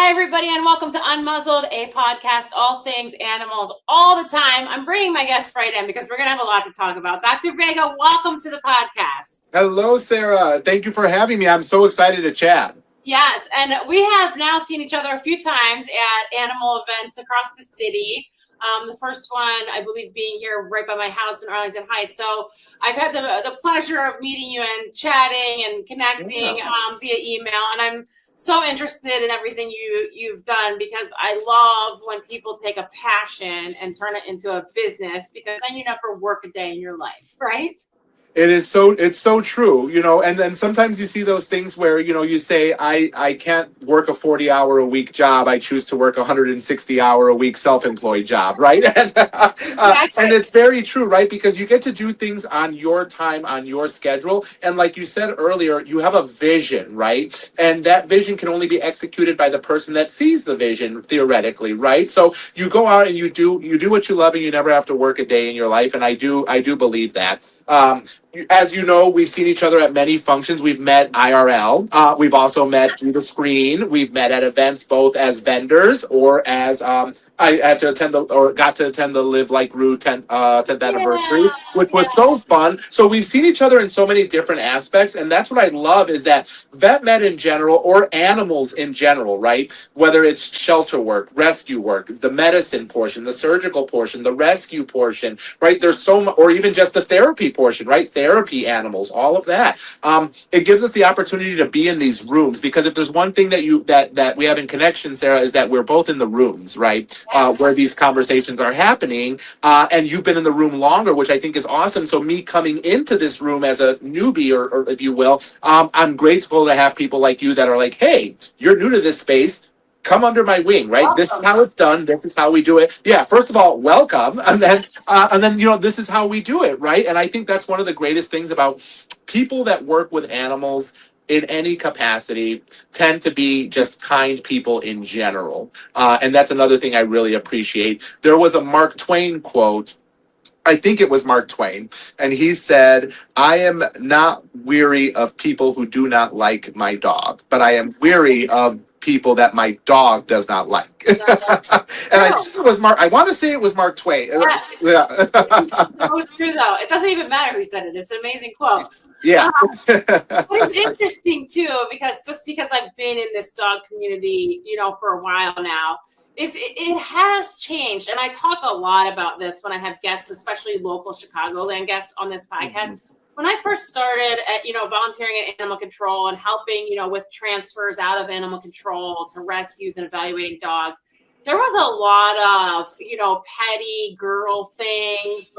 Hi, everybody, and welcome to Unmuzzled, a podcast, all things animals, all the time. I'm bringing my guest right in because we're going to have a lot to talk about. Dr. Vega, welcome to the podcast. Hello, Sarah. Thank you for having me. I'm so excited to chat. Yes, and we have now seen each other a few times at animal events across the city. The first one, I believe, being here right by my house in Arlington Heights. So I've had the pleasure of meeting you and chatting and connecting via email, and I'm so interested in everything you've done because I love when people take a passion and turn it into a business, because then you never work a day in your life, right? It's so true, and then sometimes you see those things where, you say, I can't work a 40-hour-a-week job. I choose to work a 160-hour-a-week self-employed job, right? And it's very true, right? Because you get to do things on your time, on your schedule. And like you said earlier, you have a vision, right? And that vision can only be executed by the person that sees the vision, theoretically, right? So you go out and you do what you love, and you never have to work a day in your life. And I do believe that. As you know, we've seen each other at many functions. We've met IRL. We've also met through the screen. We've met at events both as vendors or as I had to attend got to attend the Live Like Rue 10th anniversary, which was so fun. So we've seen each other in so many different aspects, and that's what I love is that vet med in general or animals in general, right? Whether it's shelter work, rescue work, the medicine portion, the surgical portion, the rescue portion, right? There's so much, or even just the therapy portion, right? Therapy animals, all of that. It gives us the opportunity to be in these rooms, because if there's one thing that we have in connection, Sarah, is that we're both in the rooms, right? Where these conversations are happening, and you've been in the room longer, which I think is awesome. So me coming into this room as a newbie, or if you will, I'm grateful to have people like you that are like, hey, you're new to this space. Come under my wing, right? Welcome. This is how it's done. This is how we do it. Yeah, first of all, welcome. And then, this is how we do it, right? And I think that's one of the greatest things about people that work with animals in any capacity tend to be just kind people in general. And that's another thing I really appreciate. There was a Mark Twain quote. I think it was Mark Twain, and he said, I am not weary of people who do not like my dog, but I am weary of people that my dog does not like. And I think it was Mark. I want to say it was Mark Twain. Yes. Yeah. It's true, though. It doesn't even matter who said it. It's an amazing quote. Yeah. But it's interesting, too, because I've been in this dog community, for a while now, it has changed. And I talk a lot about this when I have guests, especially local Chicagoland guests on this podcast. Mm-hmm. When I first started at, volunteering at animal control and helping, with transfers out of animal control to rescues and evaluating dogs, there was a lot of, petty girl things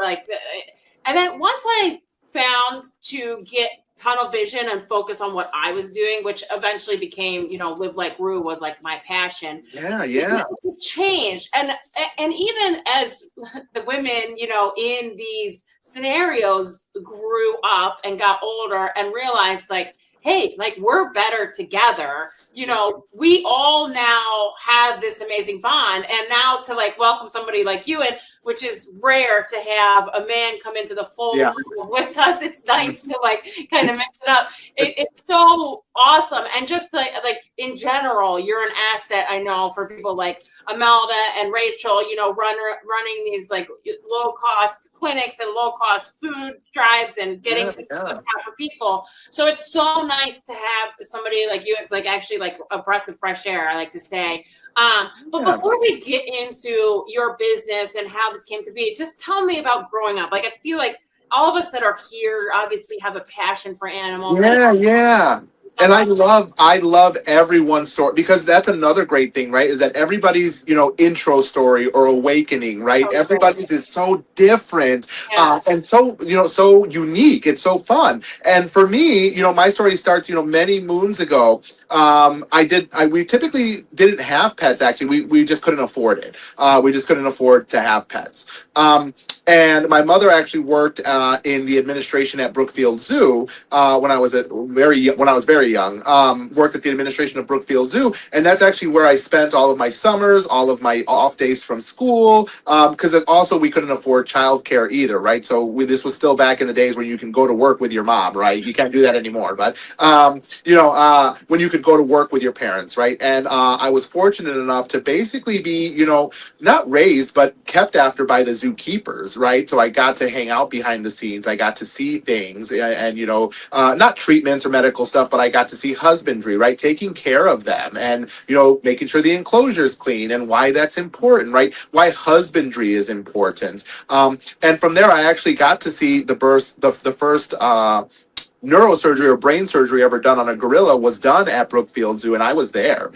and then once I found to get tunnel vision and focus on what I was doing, which eventually became, Live Like Rue was like my passion. Yeah. It changed. And even as the women, in these scenarios grew up and got older and realized hey, we're better together. We all now have this amazing bond. And now to welcome somebody like you in, which is rare to have a man come into the fold with us. It's nice to kind of mix it up. It's so awesome. And just in general, you're an asset, I know, for people like Imelda and Rachel, running these low cost clinics and low cost food drives and getting for people. So it's so nice to have somebody like you. It's actually a breath of fresh air, I like to say. But before we get into your business and how this came to be, just tell me about growing up. I feel like all of us that are here obviously have a passion for animals. Yeah. And I love everyone's story, because that's another great thing, right? Is that everybody's, intro story or awakening, right? Everybody's is so different, and so, so unique. It's so fun. And for me, my story starts, many moons ago. We typically didn't have pets. Actually, we just couldn't afford it. We just couldn't afford to have pets. And my mother actually worked in the administration at Brookfield Zoo when I was very very young, worked at the administration of Brookfield Zoo, and that's actually where I spent all of my summers, all of my off days from school, because also we couldn't afford childcare either, right? So this was still back in the days where you can go to work with your mom, right? You can't do that anymore, but when you could go to work with your parents, right? And I was fortunate enough to basically be, not raised, but kept after by the zookeepers, right? So I got to hang out behind the scenes. I got to see things and not treatments or medical stuff, but I got to see husbandry, right? Taking care of them and, making sure the enclosure is clean and why that's important, right? Why husbandry is important. And from there, I actually got to see the first neurosurgery or brain surgery ever done on a gorilla was done at Brookfield Zoo, and I was there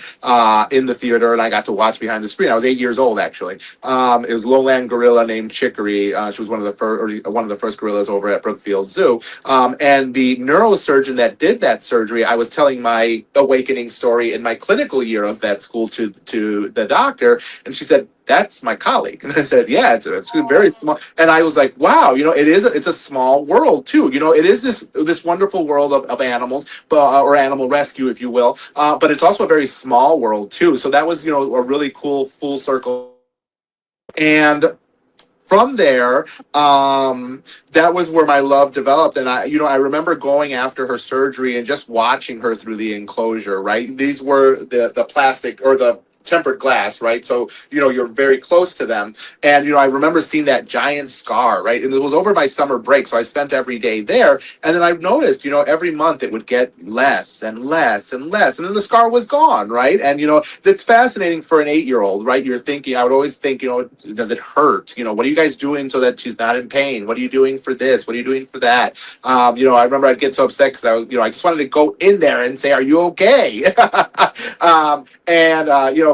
in the theater, and I got to watch behind the screen. I was 8 years old, actually. It was a lowland gorilla named Chicory. She was one of the first gorillas over at Brookfield Zoo. And the neurosurgeon that did that surgery, I was telling my awakening story in my clinical year of vet school to the doctor, and she said, "That's my colleague." And I said, "Yeah, it's very small." And I was like, "Wow, it's a small world too. It is this wonderful world of animals, or animal rescue, if you will. But it's also a very small world too. So that was, a really cool full circle. And from there, that was where my love developed. And I remember going after her surgery and just watching her through the enclosure, right? These were the plastic or the tempered glass, right? So, you're very close to them. And, I remember seeing that giant scar, right? And it was over my summer break. So I spent every day there. And then I've noticed, every month it would get less and less and less. And then the scar was gone, right? And, that's fascinating for an 8-year-old, right? I would always think, does it hurt? What are you guys doing so that she's not in pain? What are you doing for this? What are you doing for that? I remember I'd get so upset because I just wanted to go in there and say, "Are you okay?"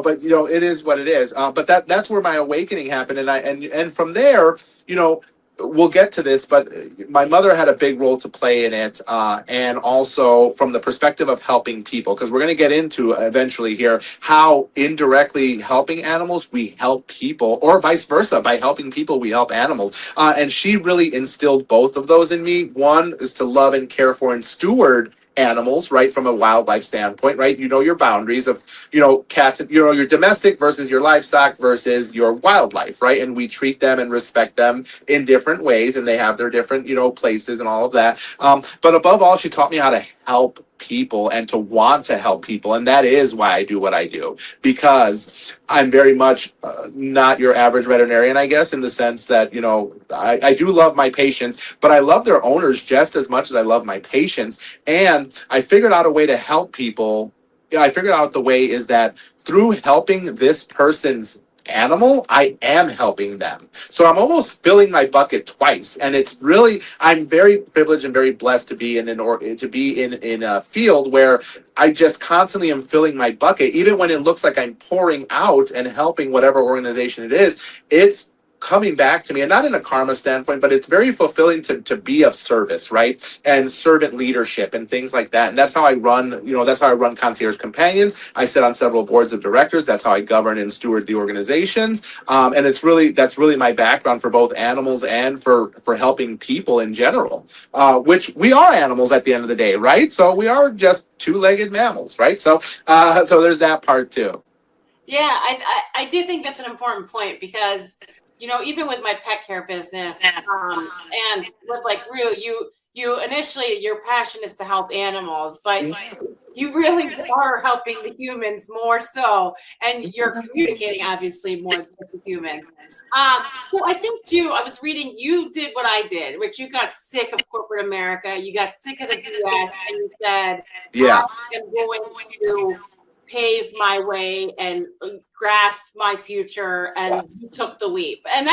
But it is what it is. But that's where my awakening happened, and from there, we'll get to this, but my mother had a big role to play in it, and also from the perspective of helping people, because we're going to get into eventually here how indirectly helping animals we help people, or vice versa. By helping people, we help animals. And she really instilled both of those in me. One is to love and care for and steward animals, right, from a wildlife standpoint, right? Your boundaries of, cats, your domestic versus your livestock versus your wildlife, right? And we treat them and respect them in different ways, and they have their different, places and all of that. But above all, she taught me how to help people and to want to help people. And that is why I do what I do, because I'm very much not your average veterinarian, I guess, in the sense that, I do love my patients, but I love their owners just as much as I love my patients. And I figured out a way to help people. I figured out the way is that through helping this person's animal, I am helping them. So I'm almost filling my bucket twice, and it's really, I'm very privileged and very blessed to be in a field where I just constantly am filling my bucket, even when it looks like I'm pouring out and helping whatever organization it is. It's coming back to me, and not in a karma standpoint, but it's very fulfilling to be of service, right? And servant leadership and things like that. And that's how I run, that's how I run Concierge Companions. I sit on several boards of directors. That's how I govern and steward the organizations. And that's really my background for both animals and for helping people in general, which we are animals at the end of the day, right? So we are just two-legged mammals, right? So there's that part too. Yeah, I do think that's an important point, because even with my pet care business, and with Rue, you initially, your passion is to help animals, but you really are helping the humans more so, and you're communicating obviously more with the humans. So I think too, I was reading, you did what I did, which you got sick of corporate America, you got sick of the BS, and you said, "Yeah, I am going to pave my way and grasp my future," and you took the leap. And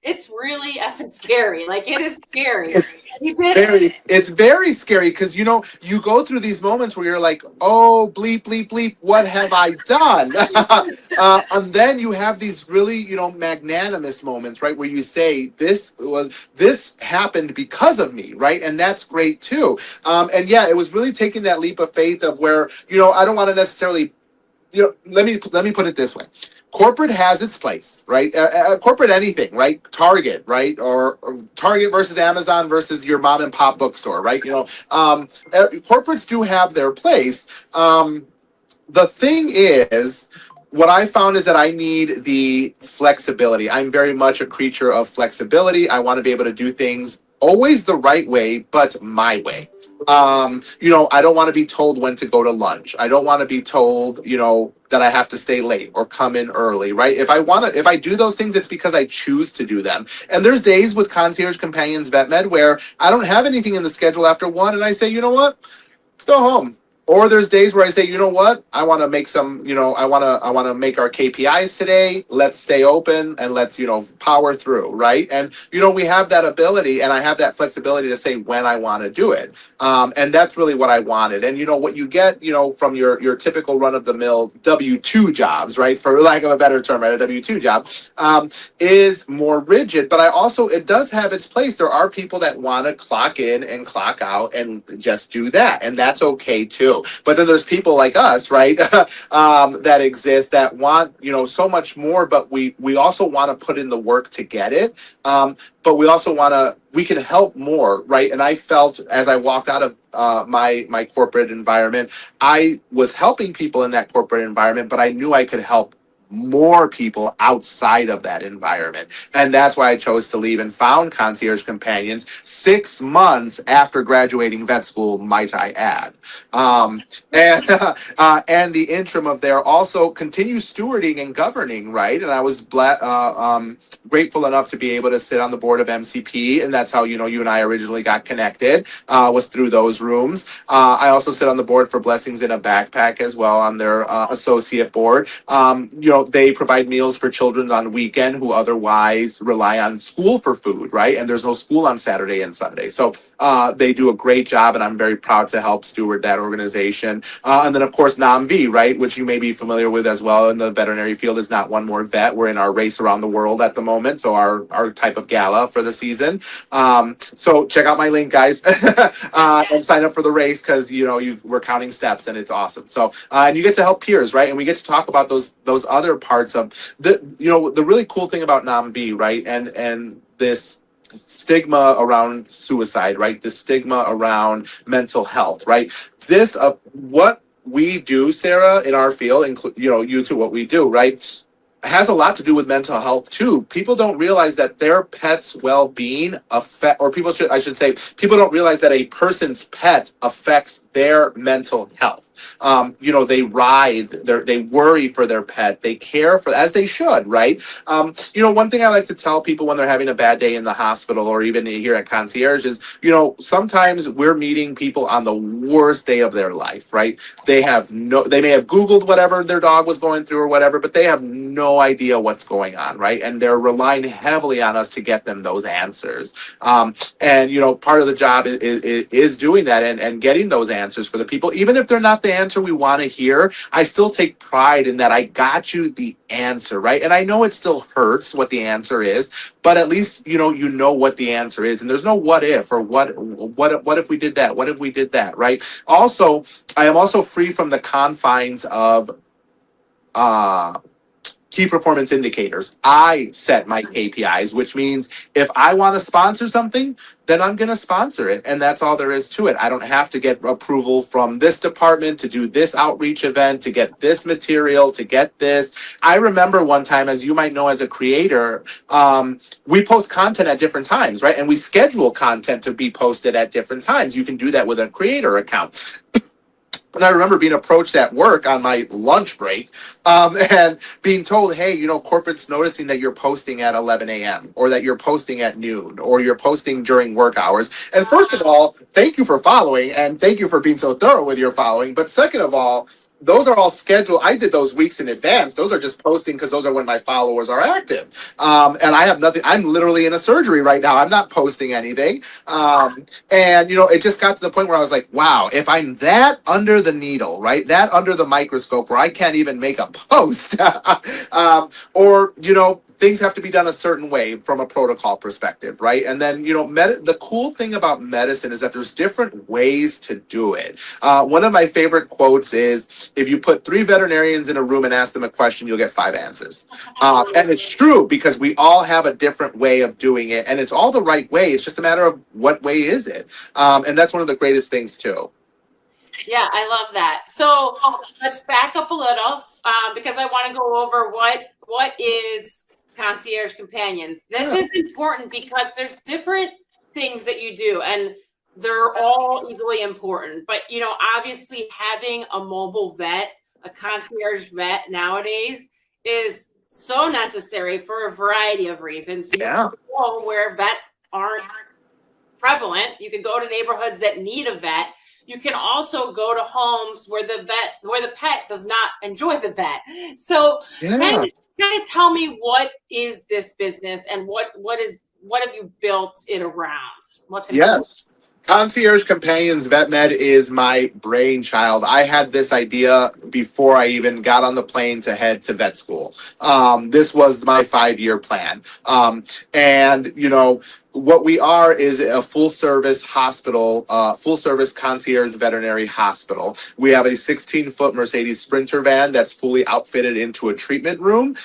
it's really effing scary. It is scary. It's very scary, because you go through these moments where you're like, "Oh, bleep, bleep, bleep, what have I done?" And then you have these really, magnanimous moments, right, where you say, this happened because of me, right? And that's great too. And yeah, it was really taking that leap of faith of where, I don't want to necessarily let me put it this way. Corporate has its place, right? Corporate anything, right? Target, right? Or Target versus Amazon versus your mom and pop bookstore, right? Corporates do have their place. The thing is, what I found is that I need the flexibility. I'm very much a creature of flexibility. I want to be able to do things always the right way, but my way. I don't want to be told when to go to lunch. I don't want to be told, that I have to stay late or come in early, right? If I do those things, it's because I choose to do them. And there's days with Concierge Companions Vet Med where I don't have anything in the schedule after 1, and I say, you know what? Let's go home. Or there's days where I say, you know what? I want to make some, I want to make our KPIs today. Let's stay open and let's, power through, right? And we have that ability, and I have that flexibility to say when I want to do it. And that's really what I wanted. And what you get, from your typical run of the mill W-2 jobs, right? For lack of a better term, right? A W-2 job is more rigid, but it does have its place. There are people that want to clock in and clock out and just do that. And that's okay too. But then there's people like us, right, that exist that want, so much more, but we also want to put in the work to get it. But we also we can help more, right? And I felt as I walked out of my corporate environment, I was helping people in that corporate environment, but I knew I could help more people outside of that environment. And that's why I chose to leave and found Concierge Companions 6 months after graduating vet school, might I add. And the interim of there also continue stewarding and governing, right? And I was grateful enough to be able to sit on the board of MCP, and that's how you and I originally got connected, was through those rooms. I also sit on the board for Blessings in a Backpack as well on their associate board. They provide meals for children on weekend who otherwise rely on school for food, right? And there's no school on Saturday and Sunday. So they do a great job, and I'm very proud to help steward that organization. And then, of course, NAMV, right, which you may be familiar with as well in the veterinary field, is Not One More Vet. We're in our race around the world at the moment, so our type of gala for the season. So check out my link, guys, and sign up for the race because, we're counting steps, and it's awesome. So, and you get to help peers, right? And we get to talk about those other parts of the really cool thing about NAMV, right? And this stigma around suicide, right? The stigma around mental health, right? What we do, Sarah, in our field, you too, what we do, right, has a lot to do with mental health too. People don't realize that their pet's well-being people don't realize that a person's pet affects their mental health. They writhe, they worry for their pet, they care for, as they should, right? One thing I like to tell people when they're having a bad day in the hospital or even here at Concierge is, sometimes we're meeting people on the worst day of their life, right? They may have Googled whatever their dog was going through or whatever, but they have no idea what's going on, right? And they're relying heavily on us to get them those answers. And part of the job is doing that and getting those answers for the people, even if they're not the answer we want to hear. I still take pride in that I got you the answer, right? And I know it still hurts what the answer is, but at least you know what the answer is, and there's no what if or what if we did that, what if we did that, right? Also, I am also free from the confines of key performance indicators. I set my KPIs, which means if I want to sponsor something, then I'm going to sponsor it. And that's all there is to it. I don't have to get approval from this department to do this outreach event, to get this material, to get this. I remember one time, as you might know, as a creator, we post content at different times, right? And we schedule content to be posted at different times. You can do that with a creator account. And I remember being approached at work on my lunch break and being told, hey, corporate's noticing that you're posting at 11 a.m. or that you're posting at noon or you're posting during work hours. And first of all, thank you for following and thank you for being so thorough with your following. But second of all, those are all scheduled. I did those weeks in advance. Those are just posting because those are when my followers are active. And I have nothing. I'm literally in a surgery right now. I'm not posting anything. And it just got to the point where I was like, wow, if I'm that under under the needle, right? That under the microscope where I can't even make a post. Or, things have to be done a certain way from a protocol perspective, right? And then, the cool thing about medicine is that there's different ways to do it. One of my favorite quotes is, if you put 3 veterinarians in a room and ask them a question, you'll get 5 answers. And it's true, because we all have a different way of doing it, and it's all the right way. It's just a matter of what way is it. And that's one of the greatest things too. Yeah, I love that. So let's back up a little, because I want to go over what is Concierge Companions. This is important because there's different things that you do, and they're all equally important. But obviously, having a mobile vet, a concierge vet nowadays, is so necessary for a variety of reasons. Yeah. You can go where vets aren't prevalent. You can go to neighborhoods that need a vet. You can also go to homes where the pet does not enjoy the vet. So kind of tell me, what is this business, and what have you built it around? What's important? Yes. Concierge Companions Vet Med is my brainchild. I had this idea before I even got on the plane to head to vet school. This was my 5-year plan. And what we are is a full-service hospital, full-service concierge veterinary hospital. We have a 16-foot Mercedes Sprinter van that's fully outfitted into a treatment room.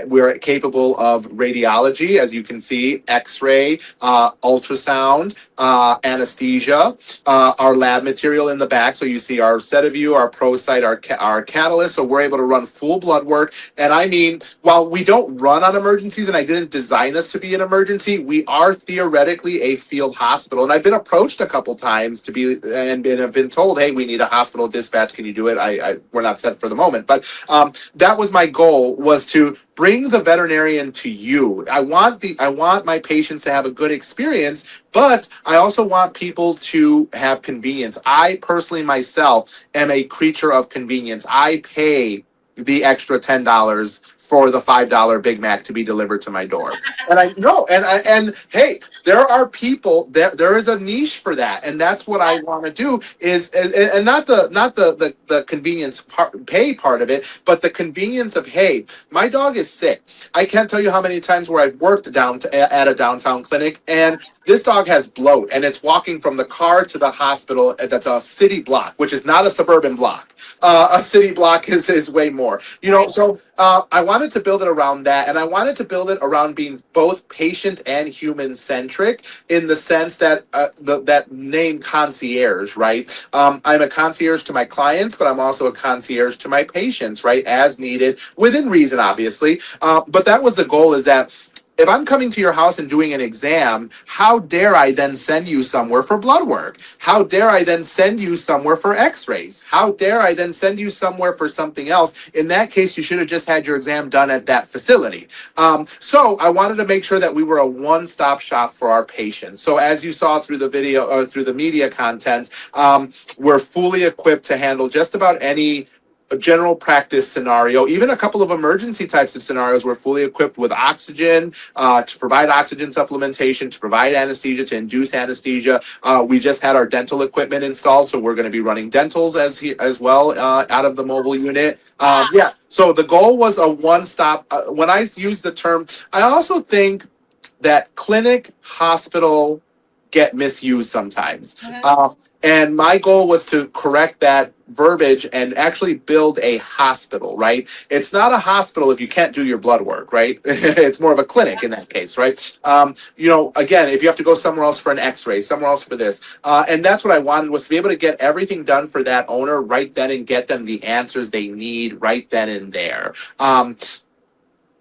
We're capable of radiology, as you can see, X-ray, ultrasound, anesthesia, our lab material in the back. So you see our SediVue, our ProCyte, our Catalyst. So we're able to run full blood work. And I mean, while we don't run on emergencies, and I didn't design us to be an emergency, we are theoretically a field hospital. And I've been approached a couple times to be, and have been told, hey, we need a hospital dispatch. Can you do it? We're not set for the moment. But that was my goal, was to bring the veterinarian to you. I want my patients to have a good experience, but I also want people to have convenience. I personally myself am a creature of convenience. I pay the extra $10 for the $5 Big Mac to be delivered to my door. And I know, and hey, there are people, there is a niche for that. And that's what I want to do, is, and not the convenience pay part of it, but the convenience of, hey, my dog is sick. I can't tell you how many times where I've worked at a downtown clinic, and this dog has bloat, and it's walking from the car to the hospital. That's a city block, which is not a suburban block. A city block is way more, so I wanted to build it around that, and I wanted to build it around being both patient and human centric, in the sense that that name concierge, right? I'm a concierge to my clients, but I'm also a concierge to my patients, right? As needed, within reason, obviously. But that was the goal, is that if I'm coming to your house and doing an exam, how dare I then send you somewhere for blood work? How dare I then send you somewhere for x-rays? How dare I then send you somewhere for something else? In that case, you should have just had your exam done at that facility. So I wanted to make sure that we were a one-stop shop for our patients. So as you saw through the video, or through the media content, we're fully equipped to handle just about any general practice scenario, even a couple of emergency types of scenarios. We're fully equipped with oxygen, to provide oxygen supplementation, to provide anesthesia, to induce anesthesia. We just had our dental equipment installed, so we're going to be running dentals as well out of the mobile unit. Yeah, so the goal was a one-stop. When I use the term, I also think that clinic, hospital get misused sometimes. And my goal was to correct that verbiage and actually build a hospital, right? It's not a hospital if you can't do your blood work, right? It's more of a clinic in that case, right? Again, if you have to go somewhere else for an x-ray, somewhere else for this. And that's what I wanted, was to be able to get everything done for that owner right then, and get them the answers they need right then and there.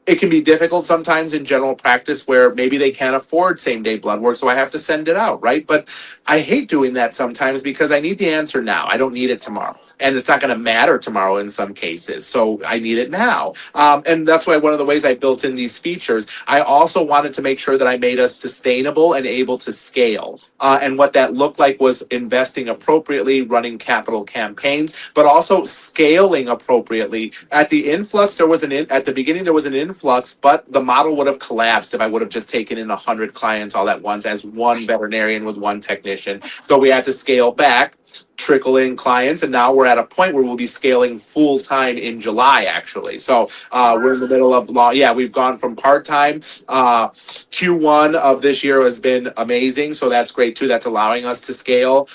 It can be difficult sometimes in general practice, where maybe they can't afford same-day blood work, so I have to send it out, right? But I hate doing that sometimes, because I need the answer now. I don't need it tomorrow. And it's not going to matter tomorrow in some cases, so I need it now. And that's why one of the ways I built in these features, I also wanted to make sure that I made us sustainable and able to scale. And what that looked like was investing appropriately, running capital campaigns, but also scaling appropriately. At the influx, at the beginning, there was an influx, but the model would have collapsed if I would have just taken in 100 clients all at once as one veterinarian with one technician. So we had to scale back. trickle in clients, and now we're at a point where we'll be scaling full time in July, actually. So we're in the middle of law. Yeah, we've gone from part time. Q1 of this year has been amazing, so that's great too. That's allowing us to scale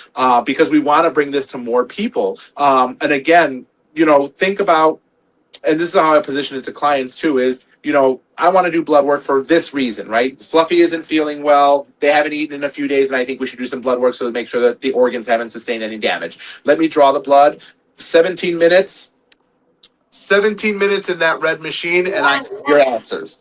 because we want to bring this to more people. And again, think about, and this is how I position it to clients too, is, I want to do blood work for this reason, right? Fluffy isn't feeling well. They haven't eaten in a few days, and I think we should do some blood work so to make sure that the organs haven't sustained any damage. Let me draw the blood. 17 minutes. 17 minutes in that red machine, and I have your answers.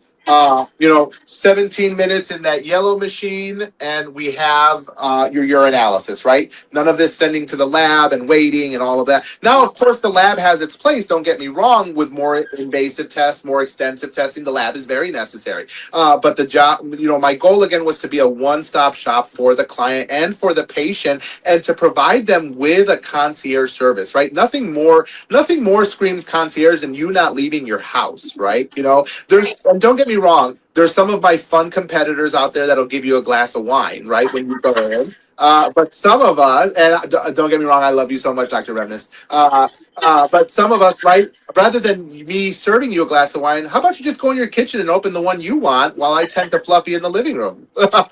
17 minutes in that yellow machine, and we have your urinalysis, right? None of this sending to the lab and waiting and all of that. Now, of course, the lab has its place. Don't get me wrong. With more invasive tests, more extensive testing, the lab is very necessary. But the job, my goal again was to be a one-stop shop for the client and for the patient, and to provide them with a concierge service, right? Nothing more screams concierge than you not leaving your house, right? And don't get me wrong, there's some of my fun competitors out there that'll give you a glass of wine, right, when you go in. But some of us, and don't get me wrong, I love you so much, Dr. Remness. But some of us, right, rather than me serving you a glass of wine, how about you just go in your kitchen and open the one you want while I tend to Fluffy in the living room? Yeah, I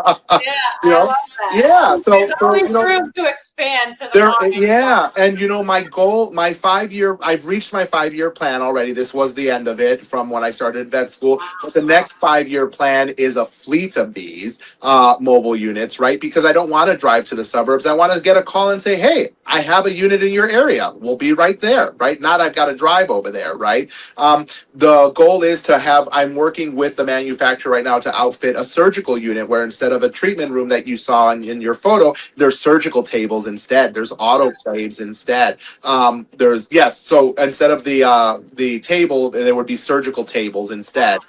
love that. Yeah, there's always room to expand to the market. Yeah, and my goal, I've reached my 5-year plan already. This was the end of it from when I started vet school. But the next 5-year plan is a fleet of these mobile units, right? Because I don't want to drive to the suburbs. I want to get a call and say, hey, I have a unit in your area. We'll be right there, right? Not I've got to drive over there, right? The goal is to have, I'm working with the manufacturer right now to outfit a surgical unit where instead of a treatment room that you saw in your photo, there's surgical tables instead. There's autoclaves instead. So instead of the table, there would be surgical tables instead.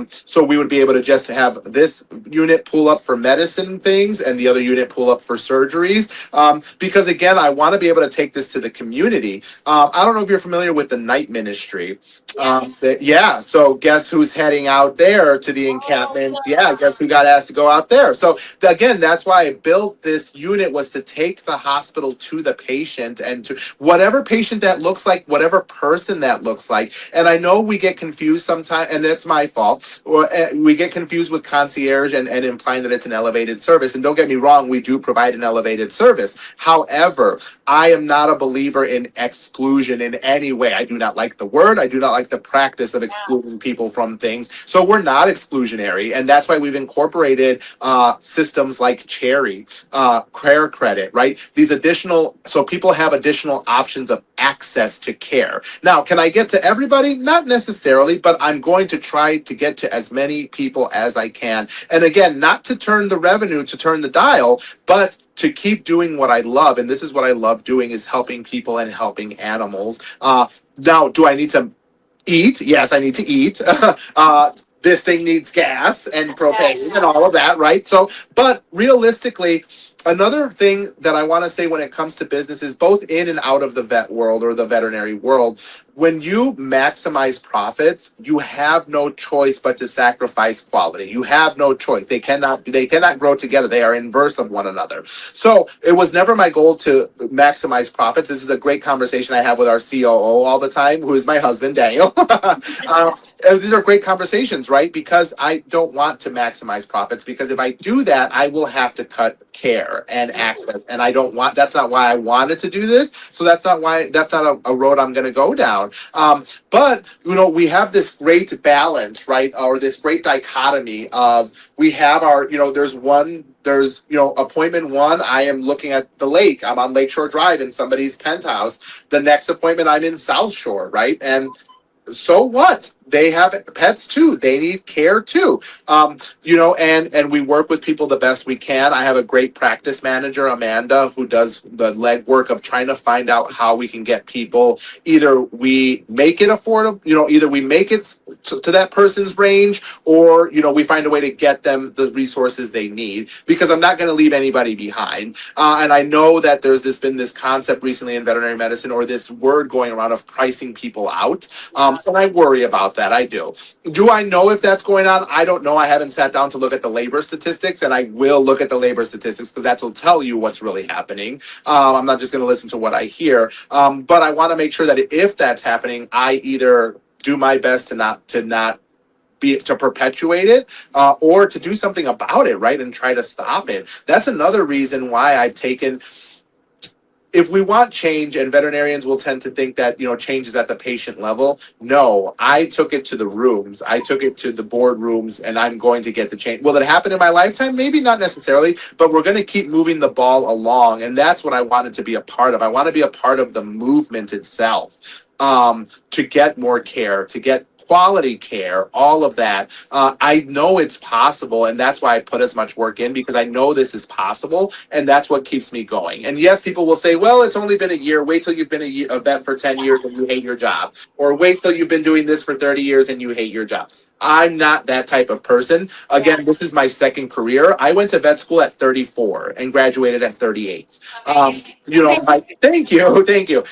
So we would be able to just have this unit pull up for medicine things and the other unit pull up for surgeries. Because again, I want to be able to take this to the community. I don't know if you're familiar with the night ministry. Yes. So guess who's heading out there to the encampment? Guess who got asked to go out there? So again, that's why I built this unit, was to take the hospital to the patient, and to whatever patient that looks like, whatever person that looks like. And I know we get confused sometimes, and that's my fault. Or we get confused with concierge and implying that it's an elevated service. And don't get me wrong, we do provide an elevated service. However, I am not a believer in exclusion in any way. I do not like the word. I do not like the practice of excluding people from things. So we're not exclusionary. And that's why we've incorporated systems like Cherry, Care Credit, right? These additional, so people have additional options of access to care. Now, can I get to everybody? Not necessarily, but I'm going to try to get to as many people as I can. And again, not to turn the revenue, to turn the dial, but to keep doing what I love. And this is what I love doing, is helping people and helping animals. Now, do I need to eat? Yes, I need to eat. This thing needs gas and propane and all of that, right? So, but realistically, another thing that I want to say when it comes to businesses, both in and out of the vet world or the veterinary world, when you maximize profits, you have no choice but to sacrifice quality. You have no choice. They cannot grow together. They are inverse of one another. So it was never my goal to maximize profits. This is a great conversation I have with our COO all the time, who is my husband, Daniel. These are great conversations, right? Because I don't want to maximize profits, because if I do that, I will have to cut care and access. And I don't want, that's not why I wanted to do this. So that's not a road I'm going to go down. But we have this great balance, right? Or this great dichotomy of, we have our, there's appointment one, I am looking at the lake. I'm on Lakeshore Drive in somebody's penthouse. The next appointment, I'm in South Shore, right? And so what? They have pets too. They need care too. And we work with people the best we can. I have a great practice manager, Amanda, who does the legwork of trying to find out how we can get people, either we make it affordable, either we make it to that person's range, or, we find a way to get them the resources they need, because I'm not going to leave anybody behind. And I know that there's been this concept recently in veterinary medicine, or this word going around, of pricing people out. And I worry about about that. I do. Do I know if that's going on? I don't know. I haven't sat down to look at the labor statistics, and I will look at the labor statistics because that will tell you what's really happening. I'm not just going to listen to what I hear, but I want to make sure that if that's happening, I either do my best to not be to perpetuate it, or to do something about it, right, and try to stop it. That's another reason why I've taken. If we want change, and veterinarians will tend to think that, change is at the patient level. No, I took it to the rooms. I took it to the boardrooms, and I'm going to get the change. Will it happen in my lifetime? Maybe not necessarily, but we're going to keep moving the ball along, and that's what I wanted to be a part of. I want to be a part of the movement itself, to get more care, to get quality care, all of that. I know it's possible, and that's why I put as much work in, because I know this is possible, and that's what keeps me going. And yes, people will say, well, it's only been a year. Wait till you've been a vet for 10 years and you hate your job. Or wait till you've been doing this for 30 years and you hate your job. I'm not that type of person. Again, this is my second career. I went to vet school at 34 and graduated at 38. Thank you.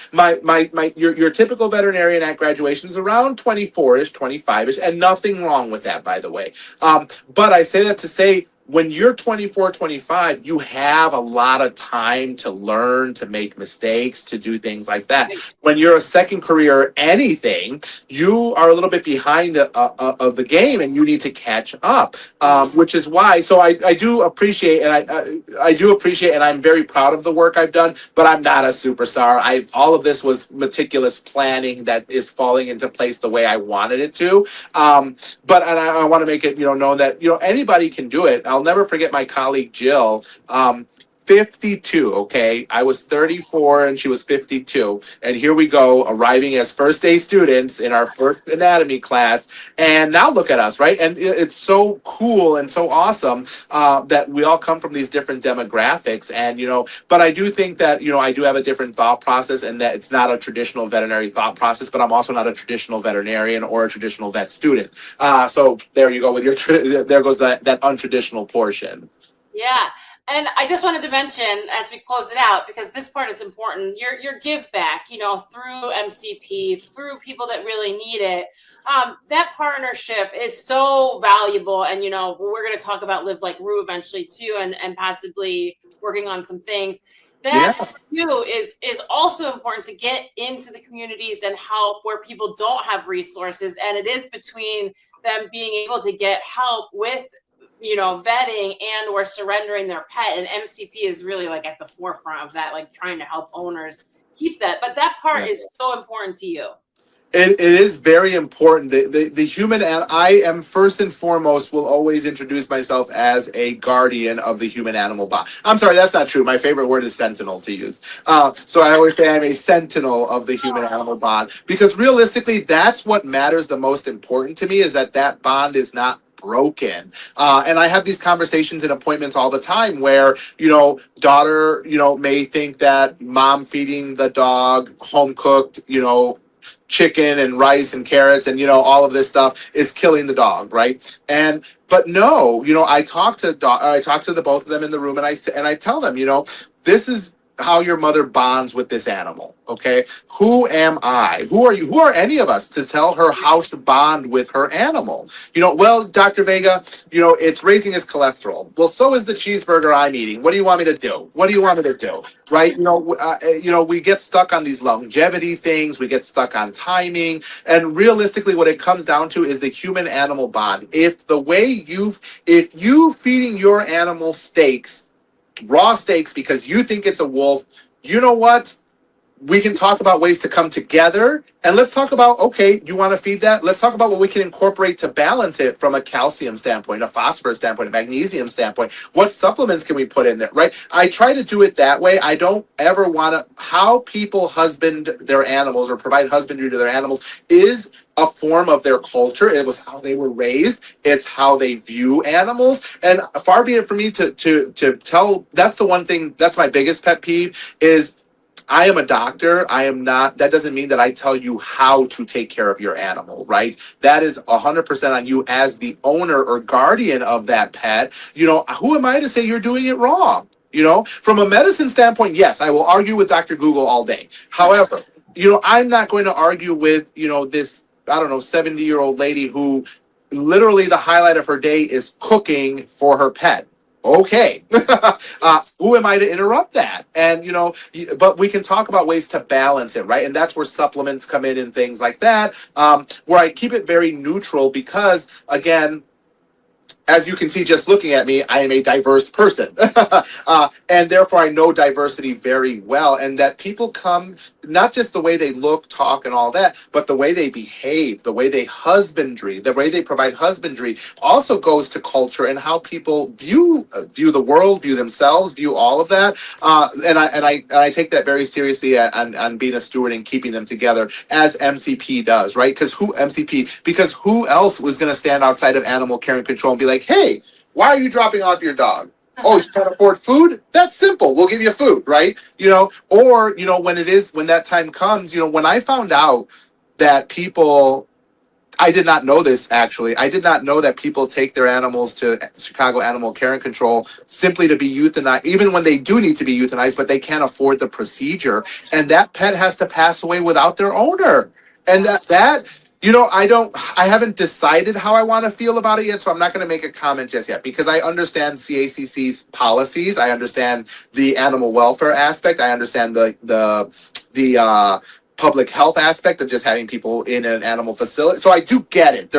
Your typical veterinarian at graduation is around 24-ish, 25-ish, and nothing wrong with that, by the way. But I say that to say, when you're 24, 25, you have a lot of time to learn, to make mistakes, to do things like that. When you're a second career or anything, you are a little bit behind of the game, and you need to catch up, which is why. So I do appreciate, and I do appreciate, and I'm very proud of the work I've done, but I'm not a superstar. All of this was meticulous planning that is falling into place the way I wanted it to. But I want to make it, known that, anybody can do it. I'll never forget my colleague Jill, 52, okay? I was 34 and she was 52. And here we go, arriving as first day students in our first anatomy class. And now look at us, right? And it's so cool and so awesome that we all come from these different demographics. And, but I do think that, I do have a different thought process, and that it's not a traditional veterinary thought process, but I'm also not a traditional veterinarian or a traditional vet student. So there you go with there goes that untraditional portion. Yeah. And I just wanted to mention, as we close it out, because this part is important, your give back, through MCP, through people that really need it. That partnership is so valuable. And, we're going to talk about Live Like Rue eventually too, and possibly working on some things. That for you is also important, to get into the communities and help where people don't have resources. And it is between them being able to get help with vetting and or surrendering their pet, and MCP is really like at the forefront of that, like trying to help owners keep that. But that part is so important to you. It is very important. The human, and I am first and foremost will always introduce myself as a guardian of the human animal bond. I'm sorry, that's not true. My favorite word is sentinel to use. So I always say I'm a sentinel of the human animal bond, because realistically, that's what matters the most important to me, is that bond is not broken. And I have these conversations in appointments all the time where, daughter, may think that mom feeding the dog home cooked, chicken and rice and carrots and, all of this stuff is killing the dog. Right. But no, I talk to the both of them in the room, and I tell them, this is how your mother bonds with this animal. Okay. Who am I? Who are you? Who are any of us to tell her how to bond with her animal? Well, Dr. Vega, it's raising his cholesterol. Well, so is the cheeseburger I'm eating. What do you want me to do? What do you want me to do? Right. We get stuck on these longevity things. We get stuck on timing. And realistically, what it comes down to is the human animal bond. If you feeding your animal raw steaks because you think it's a wolf, you know what? We can talk about ways to come together, and let's talk about, okay, you want to feed that? Let's talk about what we can incorporate to balance it from a calcium standpoint, a phosphorus standpoint, a magnesium standpoint. What supplements can we put in there, right? I try to do it that way. I don't ever want to, how people husband their animals or provide husbandry to their animals is a form of their culture. It was how they were raised. It's how they view animals. And far be it for me to tell, that's the one thing, that's my biggest pet peeve is, I am a doctor. I am not, that doesn't mean that I tell you how to take care of your animal, right? That is 100% on you as the owner or guardian of that pet. Who am I to say you're doing it wrong? From a medicine standpoint, yes, I will argue with Dr. Google all day. However, I'm not going to argue with, this I don't know, 70-year-old lady who literally the highlight of her day is cooking for her pet. Okay. Who am I to interrupt that? And, but we can talk about ways to balance it, right? And that's where supplements come in and things like that, where I keep it very neutral because, again, as you can see, just looking at me, I am a diverse person. And therefore I know diversity very well. And that people come, not just the way they look, talk, and all that, but the way they behave, the way they the way they provide husbandry also goes to culture and how people view the world, view themselves, view all of that. And I take that very seriously on being a steward and keeping them together as MCP does, right? Because who else was going to stand outside of animal care and control and be like, hey, why are you dropping off your dog? Oh, you can't afford food? That's simple. We'll give you food, right? Or, when that time comes, when I found out that people, I did not know this actually. I did not know that people take their animals to Chicago Animal Care and Control simply to be euthanized, even when they do need to be euthanized, but they can't afford the procedure. And that pet has to pass away without their owner. And I haven't decided how I want to feel about it yet, so I'm not going to make a comment just yet because I understand CACC's policies. I understand the animal welfare aspect. I understand the public health aspect of just having people in an animal facility. So I do get it.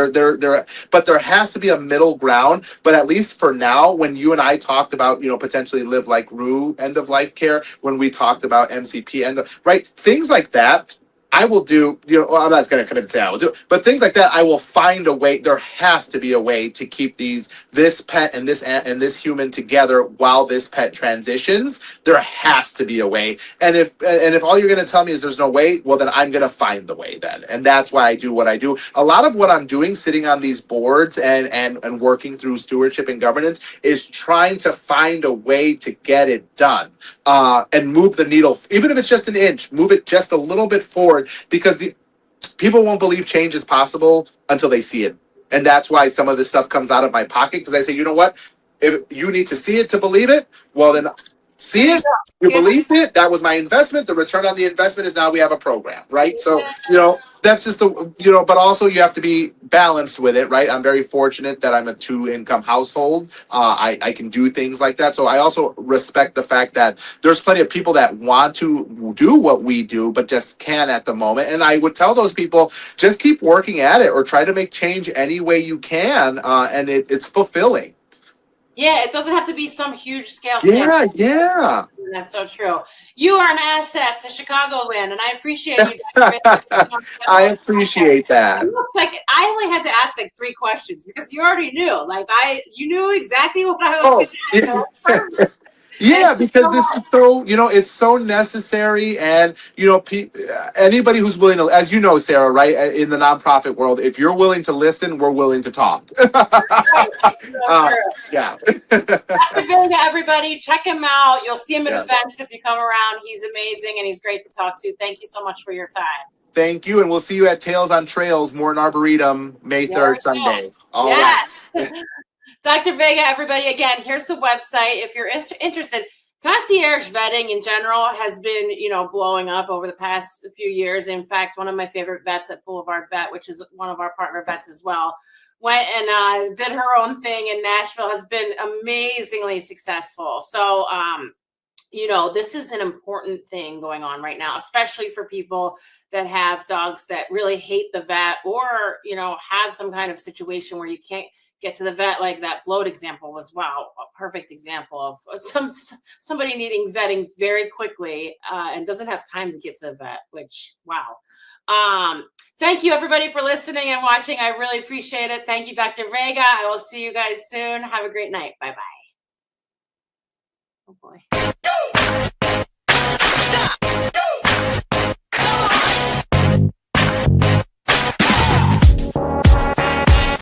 But there has to be a middle ground. But at least for now, when you and I talked about, potentially Live Like Rue end of life care, when we talked about MCP right, things like that, I will do, I'm not going to commit to say I will do it, but things like that, I will find a way. There has to be a way to keep this pet and this human together while this pet transitions. There has to be a way. And if all you're going to tell me is there's no way, well, then I'm going to find the way then. And that's why I do what I do. A lot of what I'm doing, sitting on these boards and working through stewardship and governance, is trying to find a way to get it done and move the needle, even if it's just an inch, move it just a little bit forward. Because people won't believe change is possible until they see it. And that's why some of this stuff comes out of my pocket, because I say, you know what? If you need to see it to believe it, well, then see it, you believe it, that was my investment. The return on the investment is now we have a program, right? So, that's just but also you have to be balanced with it, right? I'm very fortunate that I'm a 2-income household. I can do things like that. So I also respect the fact that there's plenty of people that want to do what we do, but just can't at the moment. And I would tell those people, just keep working at it or try to make change any way you can. And it's fulfilling. Yeah, it doesn't have to be some huge scale thing. Yeah. That's so true. You are an asset to Chicagoland, and I appreciate you. I appreciate that. It looks like I only had to ask like 3 questions because you already knew. Like you knew exactly what I was going to ask. Yeah, because this is so, it's so necessary. And, anybody who's willing to, as you know, Sarah, right, in the nonprofit world, if you're willing to listen, we're willing to talk. Yeah. Dr. Vega, everybody, check him out. You'll see him at events if you come around. He's amazing and he's great to talk to. Thank you so much for your time. Thank you. And we'll see you at Tales on Trails, Morton Arboretum, May 3rd, Sunday. All yes. Right. Dr. Vega, everybody, again, here's the website. If you're interested, concierge vetting in general has been, blowing up over the past few years. In fact, one of my favorite vets at Boulevard Vet, which is one of our partner vets as well, went and did her own thing in Nashville, has been amazingly successful. So, this is an important thing going on right now, especially for people that have dogs that really hate the vet or, have some kind of situation where you can't get to the vet. Like that bloat example was, wow, a perfect example of somebody needing vetting very quickly and doesn't have time to get to the vet, which, wow. Thank you, everybody, for listening and watching. I really appreciate it. Thank you, Dr. Vega. I will see you guys soon. Have a great night. Bye-bye. Oh, boy.